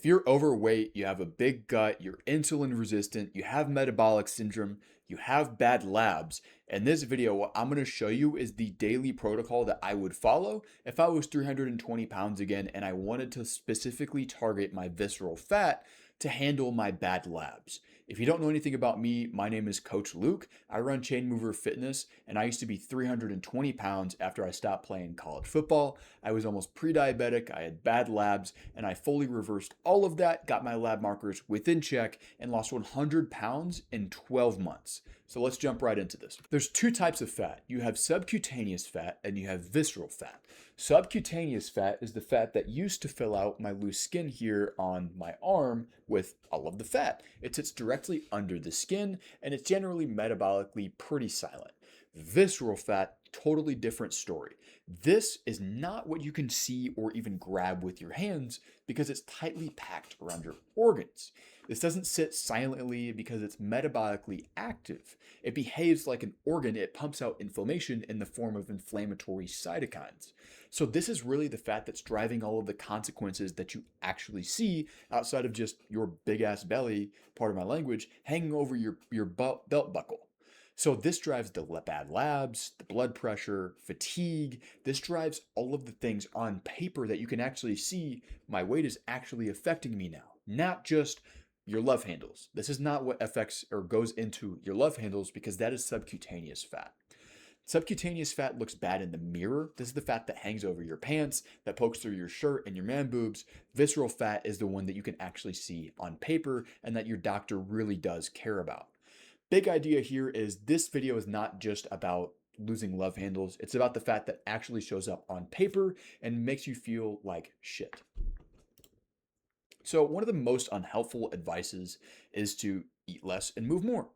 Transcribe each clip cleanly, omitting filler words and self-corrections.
If you're overweight, you have a big gut, you're insulin resistant, you have metabolic syndrome, you have bad labs, in this video, what I'm going to show you is the daily protocol that I would follow if I was 320 pounds again and I wanted to specifically target my visceral fat to handle my bad labs. If you don't know anything about me, my name is Coach Luke. I run Chain Mover Fitness, and I used to be 320 pounds after I stopped playing college football. I was almost pre-diabetic, I had bad labs, and I fully reversed all of that, got my lab markers within check, and lost 100 pounds in 12 months. So let's jump right into this. There's two types of fat. You have subcutaneous fat and you have visceral fat. Subcutaneous fat is the fat that used to fill out my loose skin here on my arm with all of the fat. It sits directly under the skin and it's generally metabolically pretty silent. Visceral fat, totally different story. This is not what you can see or even grab with your hands because it's tightly packed around your organs. This doesn't sit silently because it's metabolically active. It behaves like an organ. It pumps out inflammation in the form of inflammatory cytokines. So this is really the fat that's driving all of the consequences that you actually see outside of just your big ass belly, part of my language, hanging over your belt buckle. So this drives the bad labs, the blood pressure, fatigue. This drives all of the things on paper that you can actually see my weight is actually affecting me now, not just your love handles. This is not what affects or goes into your love handles because that is subcutaneous fat. Subcutaneous fat looks bad in the mirror. This is the fat that hangs over your pants, that pokes through your shirt and your man boobs. Visceral fat is the one that you can actually see on paper and that your doctor really does care about. Big idea here is this video is not just about losing love handles. It's about the fat that actually shows up on paper and makes you feel like shit. So one of the most unhelpful advices is to eat less and move more.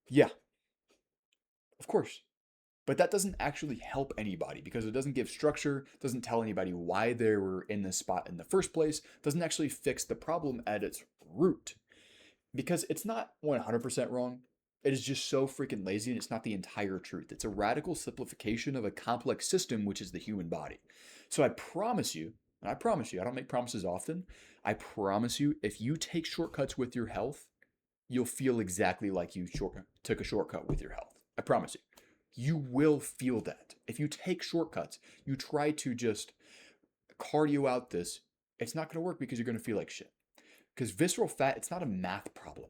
Yeah, of course. But that doesn't actually help anybody because it doesn't give structure, doesn't tell anybody why they were in this spot in the first place, doesn't actually fix the problem at its root. Because it's not 100% wrong. It is just so freaking lazy and it's not the entire truth. It's a radical simplification of a complex system, which is the human body. So I promise you, and I promise you, I don't make promises often. I promise you, if you take shortcuts with your health, you'll feel exactly like you took a shortcut with your health. I promise you. You will feel that. If you take shortcuts, you try to just cardio out this, it's not going to work because you're going to feel like shit. Because visceral fat, it's not a math problem.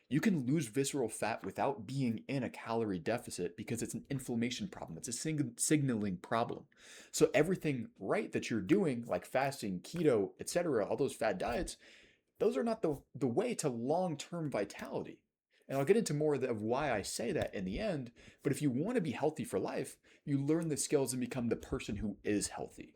You can lose visceral fat without being in a calorie deficit because it's an inflammation problem. It's a signaling problem. So everything right that you're doing, like fasting, keto, etc., all those fad diets, those are not the way to long-term vitality. And I'll get into more of why I say that in the end. But if you want to be healthy for life, you learn the skills and become the person who is healthy.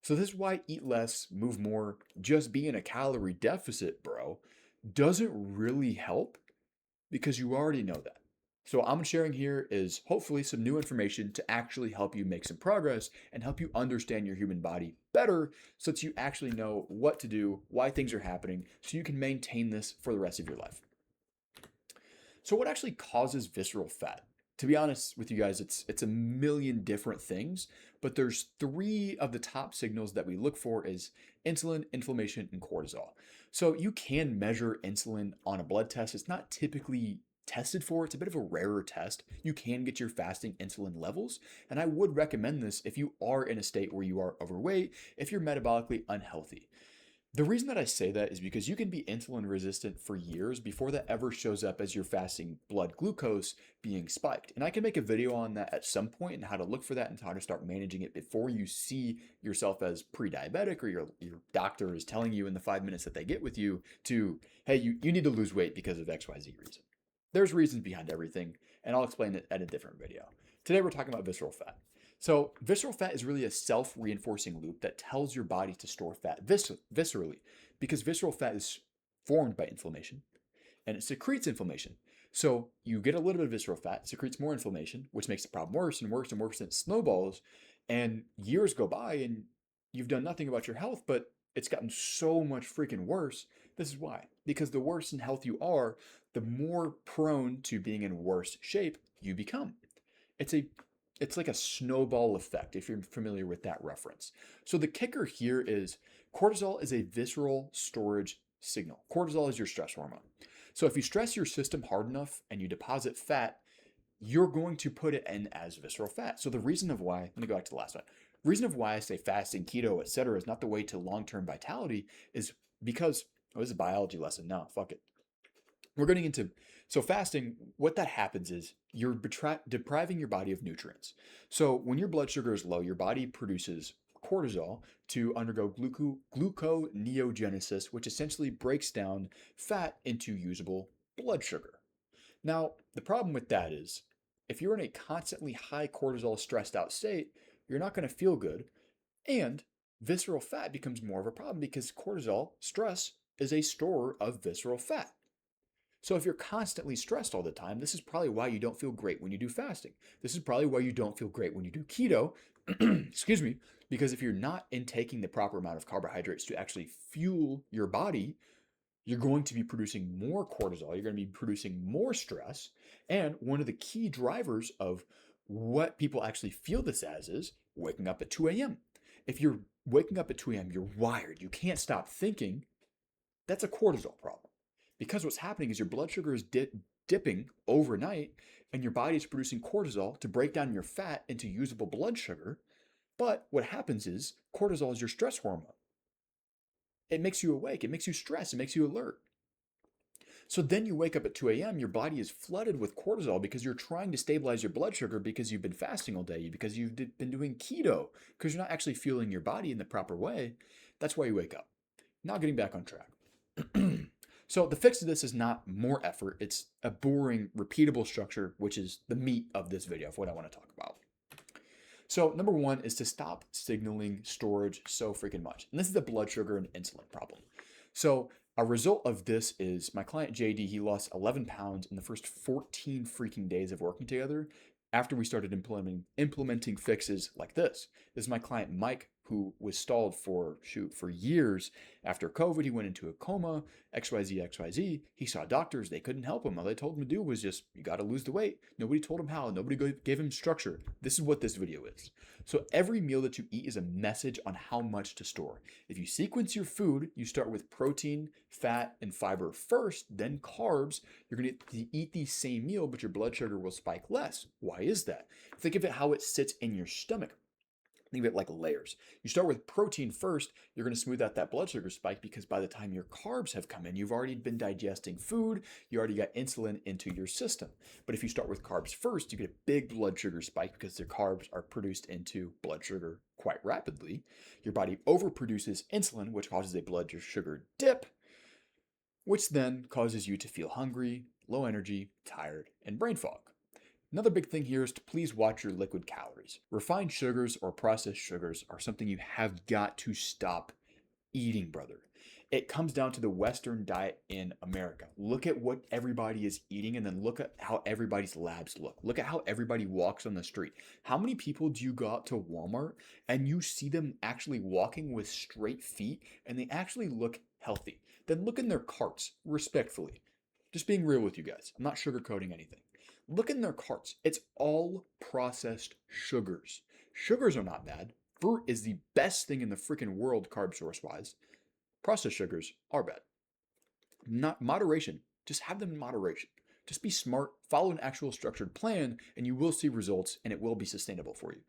So this is why eat less, move more, just be in a calorie deficit, bro, doesn't really help because you already know that. So I'm sharing here is hopefully some new information to actually help you make some progress and help you understand your human body better so that you actually know what to do, why things are happening, so you can maintain this for the rest of your life. So what actually causes visceral fat? To be honest with you guys, it's a million different things, but there's three of the top signals that we look for is insulin, inflammation, and cortisol. So you can measure insulin on a blood test. It's not typically tested for. It's a bit of a rarer test. You can get your fasting insulin levels, and I would recommend this if you are in a state where you are overweight, if you're metabolically unhealthy. The reason that I say that is because you can be insulin resistant for years before that ever shows up as your fasting blood glucose being spiked. And I can make a video on that at some point and how to look for that and how to start managing it before you see yourself as pre-diabetic or your doctor is telling you in the 5 minutes that they get with you to, hey, you need to lose weight because of XYZ reason. There's reasons behind everything, and I'll explain it at a different video. Today we're talking about visceral fat. So visceral fat is really a self-reinforcing loop that tells your body to store fat viscerally because visceral fat is formed by inflammation and it secretes inflammation. So you get a little bit of visceral fat, secretes more inflammation, which makes the problem worse and worse and worse, and it snowballs. And years go by and you've done nothing about your health, but it's gotten so much freaking worse. This is why. Because the worse in health you are, the more prone to being in worse shape you become. It's like a snowball effect, if you're familiar with that reference. So the kicker here is Cortisol is a visceral storage signal. Cortisol is your stress hormone. So if you stress your system hard enough and you deposit fat, you're going to put it in as visceral fat. So the reason of why, let me go back to the last one. Reason of why I say fasting, keto, etc., is not the way to long-term vitality is because, oh, this is a biology lesson now, fuck it. We're getting into, so fasting, what that happens is you're depriving your body of nutrients. So when your blood sugar is low, your body produces cortisol to undergo gluconeogenesis, which essentially breaks down fat into usable blood sugar. Now, the problem with that is if you're in a constantly high cortisol stressed out state, you're not going to feel good. And visceral fat becomes more of a problem because cortisol, stress, is a storer of visceral fat. So if you're constantly stressed all the time, this is probably why you don't feel great when you do fasting. This is probably why you don't feel great when you do keto. Excuse me, because if you're not intaking the proper amount of carbohydrates to actually fuel your body, you're going to be producing more cortisol, you're going to be producing more stress. And one of the key drivers of what people actually feel this as is waking up at 2 a.m. If you're waking up at 2 a.m., you're wired, you can't stop thinking, that's a cortisol problem. Because what's happening is your blood sugar is dipping overnight and your body is producing cortisol to break down your fat into usable blood sugar. But what happens is cortisol is your stress hormone. It makes you awake, it makes you stressed, it makes you alert. So then you wake up at 2 a.m., your body is flooded with cortisol because you're trying to stabilize your blood sugar because you've been fasting all day, because you've been doing keto, because you're not actually fueling your body in the proper way. That's why you wake up. Now getting back on track. So the fix to this is not more effort, it's a boring, repeatable structure, which is the meat of this video, of what I want to talk about. So number one is to stop signaling storage so freaking much. And this is the blood sugar and insulin problem. So a result of this is my client JD, he lost 11 pounds in the first 14 freaking days of working together after we started implementing fixes like this. This is my client Mike, who was stalled for years. After COVID, he went into a coma, XYZ. He saw doctors, they couldn't help him. All they told him to do was just, you got to lose the weight. Nobody told him how, nobody gave him structure. This is what this video is. So every meal that you eat is a message on how much to store. If you sequence your food, you start with protein, fat, and fiber first, then carbs, you're going to eat the same meal, but your blood sugar will spike less. Why is that? Think of it how it sits in your stomach. Think of it like layers. You start with protein first, you're going to smooth out that blood sugar spike because by the time your carbs have come in, you've already been digesting food, you already got insulin into your system. But if you start with carbs first, you get a big blood sugar spike because the carbs are produced into blood sugar quite rapidly. Your body overproduces insulin, which causes a blood sugar dip, which then causes you to feel hungry, low energy, tired, and brain fog. Another big thing here is to please watch your liquid calories. Refined sugars or processed sugars are something you have got to stop eating, brother. It comes down to the Western diet in America. Look at what everybody is eating and then look at how everybody's labs look. Look at how everybody walks on the street. How many people do you go out to Walmart and you see them actually walking with straight feet and they actually look healthy? Then look in their carts, respectfully. Just being real with you guys. I'm not sugarcoating anything. Look in their carts. It's all processed sugars. Sugars are not bad. Fruit is the best thing in the freaking world, carb source wise. Processed sugars are bad. Not moderation. Just have them in moderation. Just be smart, follow an actual structured plan, and you will see results and it will be sustainable for you.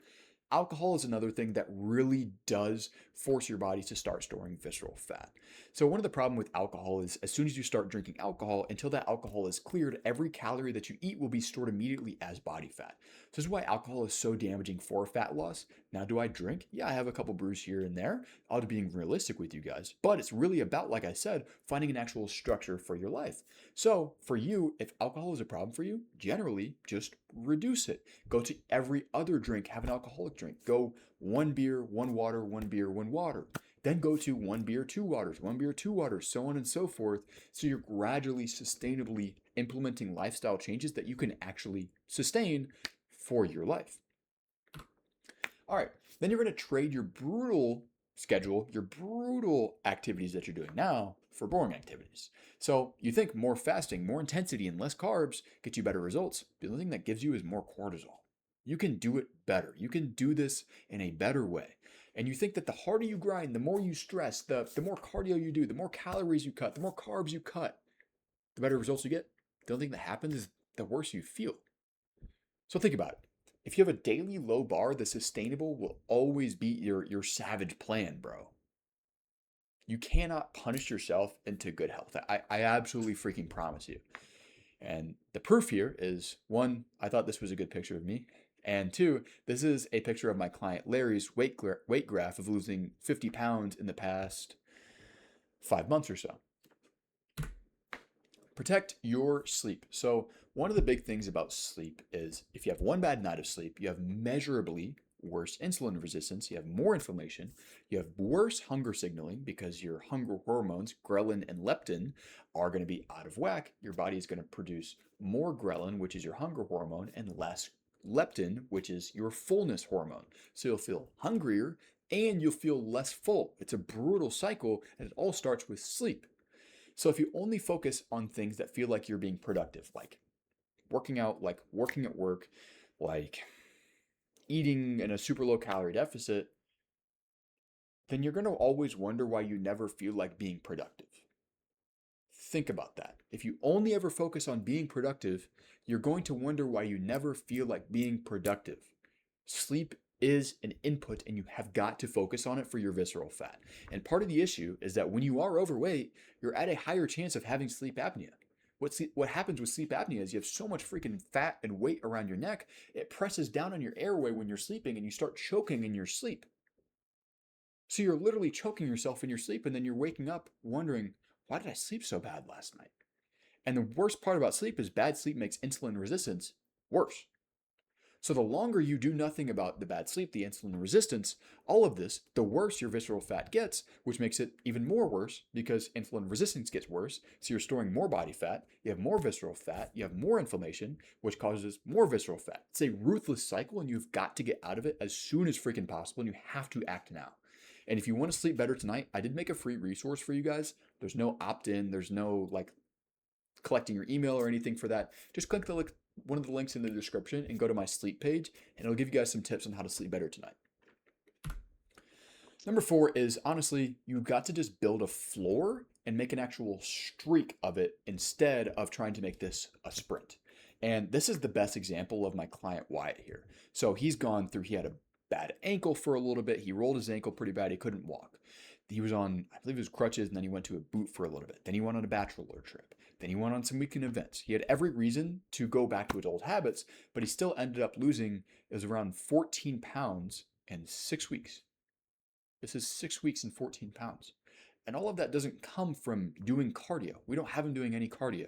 Alcohol is another thing that really does force your body to start storing visceral fat. So one of the problems with alcohol is as soon as you start drinking alcohol, until that alcohol is cleared, every calorie that you eat will be stored immediately as body fat. So this is why alcohol is so damaging for fat loss. Now, do I drink? Yeah, I have a couple brews here and there. I'll be being realistic with you guys. But it's really about, like I said, finding an actual structure for your life. So for you, if alcohol is a problem for you, generally just reduce it. Go to every other drink, have an alcoholic drink. Go 1 beer, 1 water, 1 beer, 1 water. Then go to 1 beer, 2 waters, 1 beer, 2 waters, so on and so forth. So you're gradually, sustainably implementing lifestyle changes that you can actually sustain for your life. All right, then you're going to trade your brutal schedule, your brutal activities that you're doing now for boring activities. So you think more fasting, more intensity, and less carbs get you better results. The only thing that gives you is more cortisol. You can do it better. You can do this in a better way. And you think that the harder you grind, the more you stress, the more cardio you do, the more calories you cut, the more carbs you cut, the better results you get. The only thing that happens is the worse you feel. So think about it. If you have a daily low bar, the sustainable will always be your savage plan, bro. You cannot punish yourself into good health. I absolutely freaking promise you. And the proof here is one, I thought this was a good picture of me. And two, this is a picture of my client Larry's weight graph of losing 50 pounds in the past 5 months or so. Protect your sleep. So, one of the big things about sleep is if you have one bad night of sleep, you have measurably worse insulin resistance, you have more inflammation, you have worse hunger signaling because your hunger hormones, ghrelin and leptin, are going to be out of whack. Your body is going to produce more ghrelin, which is your hunger hormone, and less leptin, which is your fullness hormone. So you'll feel hungrier and you'll feel less full. It's a brutal cycle, and it all starts with sleep. So if you only focus on things that feel like you're being productive, like working out, like working at work, like eating in a super low calorie deficit, then you're going to always wonder why you never feel like being productive. Think about that. If you only ever focus on being productive, you're going to wonder why you never feel like being productive. Sleep is an input and you have got to focus on it for your visceral fat. And part of the issue is that when you are overweight, you're at a higher chance of having sleep apnea. What happens with sleep apnea is you have so much freaking fat and weight around your neck, it presses down on your airway when you're sleeping and you start choking in your sleep. So you're literally choking yourself in your sleep and then you're waking up wondering, why did I sleep so bad last night? And the worst part about sleep is bad sleep makes insulin resistance worse. So the longer you do nothing about the bad sleep, the insulin resistance, all of this, the worse your visceral fat gets, which makes it even more worse because insulin resistance gets worse. So you're storing more body fat, you have more visceral fat, you have more inflammation, which causes more visceral fat. It's a ruthless cycle and you've got to get out of it as soon as freaking possible and you have to act now. And if you want to sleep better tonight, I did make a free resource for you guys. There's no opt-in, there's no like collecting your email or anything for that. Just click one of the links in the description and go to my sleep page, and it'll give you guys some tips on how to sleep better tonight. Number 4 is honestly, you've got to just build a floor and make an actual streak of it instead of trying to make this a sprint. And this is the best example of my client Wyatt here. So he had a bad ankle for a little bit. He rolled his ankle pretty bad. He couldn't walk. He was on, I believe it was crutches, and then he went to a boot for a little bit. Then he went on a bachelor trip. Then he went on some weekend events. He had every reason to go back to his old habits, but he still ended up losing, it was around 14 pounds in 6 weeks. This is 6 weeks and 14 pounds. And all of that doesn't come from doing cardio. We don't have him doing any cardio.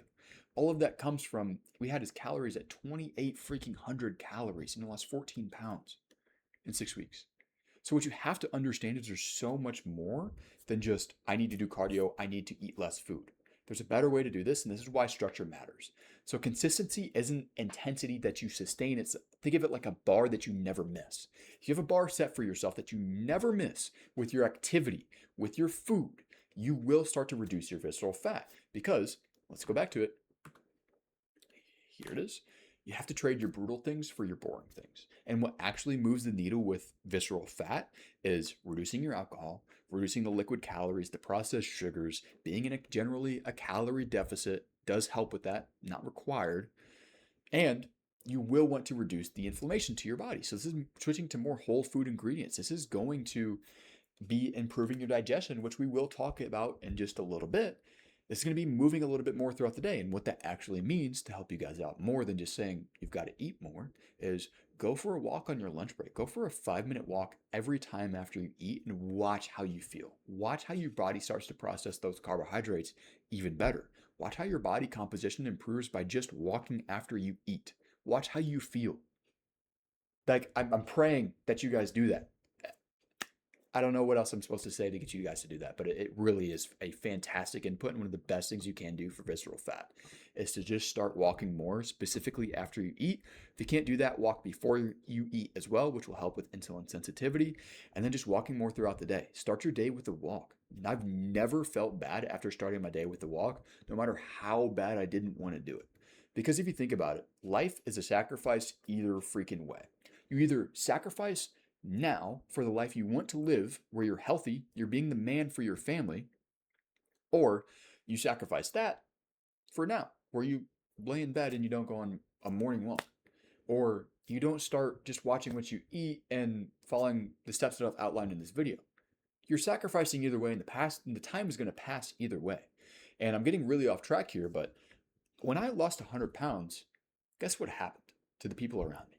All of that comes from, we had his calories at 28 freaking hundred calories and he lost 14 pounds in 6 weeks. So what you have to understand is there's so much more than just, I need to do cardio, I need to eat less food. There's a better way to do this, and this is why structure matters. So consistency isn't intensity that you sustain. Think of it like a bar that you never miss. If you have a bar set for yourself that you never miss with your activity, with your food, you will start to reduce your visceral fat because, let's go back to it. Here it is. You have to trade your brutal things for your boring things. And what actually moves the needle with visceral fat is reducing your alcohol, reducing the liquid calories, the processed sugars, being in generally a calorie deficit does help with that, not required. And you will want to reduce the inflammation to your body. So this is switching to more whole food ingredients. This is going to be improving your digestion, which we will talk about in just a little bit. This is going to be moving a little bit more throughout the day. And what that actually means to help you guys out more than just saying you've got to eat more is go for a walk on your lunch break. Go for a 5-minute walk every time after you eat and watch how you feel. Watch how your body starts to process those carbohydrates even better. Watch how your body composition improves by just walking after you eat. Watch how you feel. Like I'm praying that you guys do that. I don't know what else I'm supposed to say to get you guys to do that, but it really is a fantastic input. And one of the best things you can do for visceral fat is to just start walking more, specifically after you eat. If you can't do that, walk before you eat as well, which will help with insulin sensitivity. And then just walking more throughout the day. Start your day with a walk. And I've never felt bad after starting my day with a walk, no matter how bad I didn't want to do it. Because if you think about it, life is a sacrifice either freaking way. You either sacrifice now for the life you want to live, where you're healthy, you're being the man for your family, or you sacrifice that for now, where you lay in bed and you don't go on a morning walk, or you don't start just watching what you eat and following the steps that I've outlined in this video. You're sacrificing either way in the past, and the time is going to pass either way. And I'm getting really off track here, but when I lost 100 pounds, guess what happened to the people around me?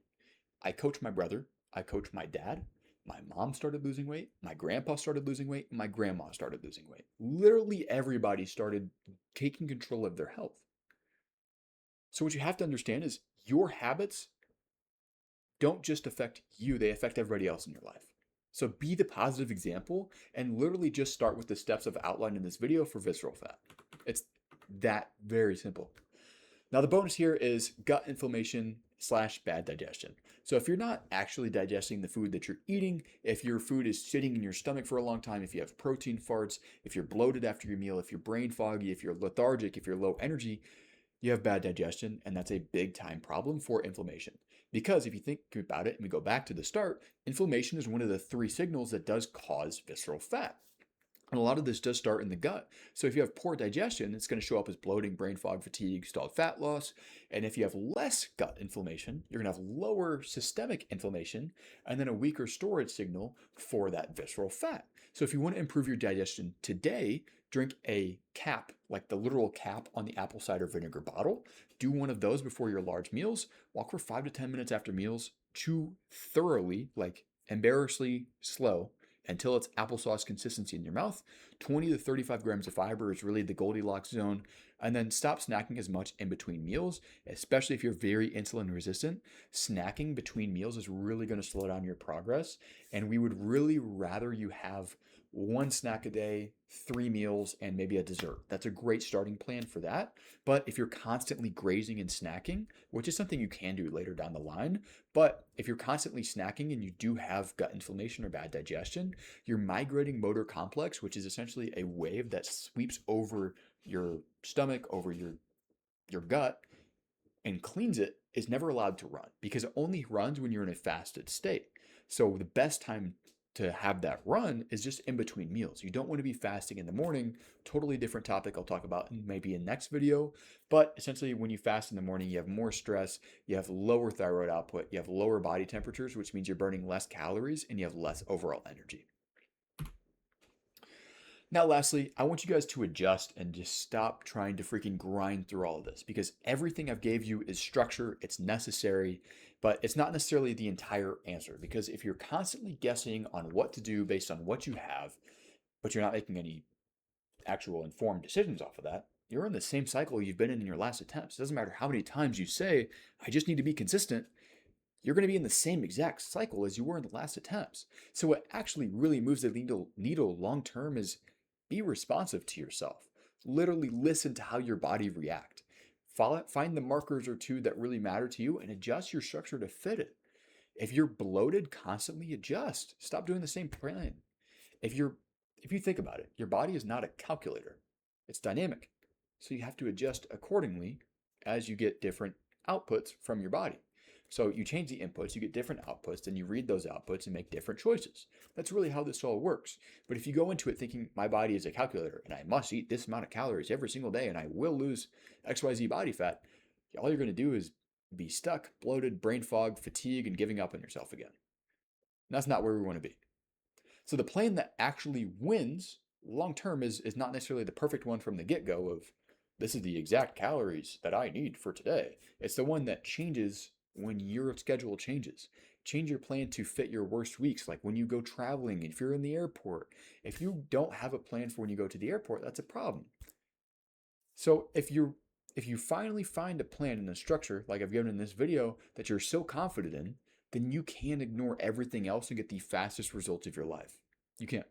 I coached my brother, I coached my dad, my mom started losing weight, my grandpa started losing weight, and my grandma started losing weight. Literally everybody started taking control of their health. So, what you have to understand is your habits don't just affect you, they affect everybody else in your life. So, be the positive example and literally just start with the steps I've outlined in this video for visceral fat. It's that very simple. Now, the bonus here is gut inflammation / bad digestion. So if you're not actually digesting the food that you're eating, if your food is sitting in your stomach for a long time, if you have protein farts, if you're bloated after your meal, if you're brain foggy, if you're lethargic, if you're low energy, you have bad digestion, and that's a big time problem for inflammation. Because if you think about it and we go back to the start, inflammation is one of the 3 signals that does cause visceral fat. And a lot of this does start in the gut. So if you have poor digestion, it's going to show up as bloating, brain fog, fatigue, stalled fat loss. And if you have less gut inflammation, you're going to have lower systemic inflammation and then a weaker storage signal for that visceral fat. So if you want to improve your digestion today, drink a cap, like the literal cap on the apple cider vinegar bottle. Do one of those before your large meals. Walk for 5 to 10 minutes after meals. Chew thoroughly, like embarrassingly slow, until it's applesauce consistency in your mouth. 20 to 35 grams of fiber is really the Goldilocks zone. And then stop snacking as much in between meals, especially if you're very insulin resistant. Snacking between meals is really going to slow down your progress. And we would really rather you have 1 snack a day, 3 meals, and maybe a dessert. That's a great starting plan for that. But if you're constantly grazing and snacking, which is something you can do later down the line, but if you're constantly snacking and you do have gut inflammation or bad digestion, your migrating motor complex, which is essentially a wave that sweeps over your stomach, over your gut, and cleans it, is never allowed to run because it only runs when you're in a fasted state. So the best time to have that run is just in between meals. You don't want to be fasting in the morning. Totally different topic I'll talk about in maybe a next video. But essentially, when you fast in the morning, you have more stress, you have lower thyroid output, you have lower body temperatures, which means you're burning less calories and you have less overall energy. Now, lastly, I want you guys to adjust and just stop trying to freaking grind through all of this because everything I've gave you is structure, it's necessary, but it's not necessarily the entire answer. Because if you're constantly guessing on what to do based on what you have, but you're not making any actual informed decisions off of that, you're in the same cycle you've been in your last attempts. It doesn't matter how many times you say, I just need to be consistent. You're going to be in the same exact cycle as you were in the last attempts. So what actually really moves the needle long term is be responsive to yourself. Literally listen to how your body react. Find the markers or 2 that really matter to you and adjust your structure to fit it. If you're bloated, constantly adjust. Stop doing the same plan. If you think about it, your body is not a calculator. It's dynamic. So you have to adjust accordingly as you get different outputs from your body. So you change the inputs, you get different outputs, and you read those outputs and make different choices. That's really how this all works. But if you go into it thinking my body is a calculator and I must eat this amount of calories every single day and I will lose XYZ body fat, all you're going to do is be stuck, bloated, brain fog, fatigue, and giving up on yourself again. And that's not where we want to be. So the plan that actually wins long term is not necessarily the perfect one from the get-go of this is the exact calories that I need for today. It's the one that changes when your schedule changes. Change your plan to fit your worst weeks, like when you go traveling, if you're in the airport. If you don't have a plan for when you go to the airport, that's a problem. So if you finally find a plan and a structure, like I've given in this video, that you're so confident in, then you can ignore everything else and get the fastest results of your life. You can.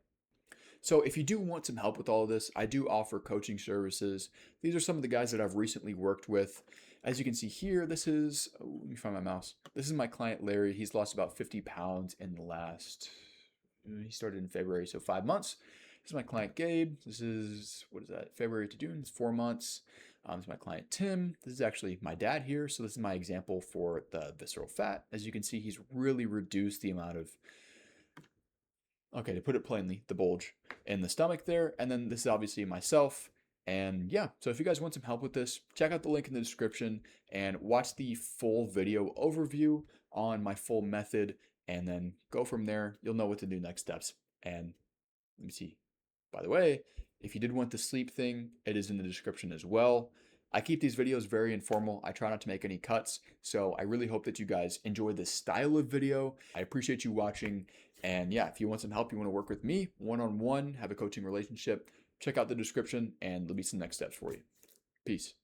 So if you do want some help with all of this, I do offer coaching services. These are some of the guys that I've recently worked with. As you can see here, this is, let me find my mouse. This is my client, Larry. He's lost about 50 pounds in the last, he started in February, so 5 months. This is my client, Gabe. This is, what is that, February to June, it's 4 months. This is my client, Tim. This is actually my dad here. So this is my example for the visceral fat. As you can see, he's really reduced the amount of Okay, to put it plainly, the bulge in the stomach there. And then this is obviously myself. And yeah, so if you guys want some help with this, check out the link in the description and watch the full video overview on my full method. And then go from there. You'll know what to do next steps. And let me see. By the way, if you did want the sleep thing, it is in the description as well. I keep these videos very informal. I try not to make any cuts. So I really hope that you guys enjoy this style of video. I appreciate you watching. And yeah, if you want some help, you want to work with me one-on-one, have a coaching relationship, check out the description and there'll be some next steps for you. Peace.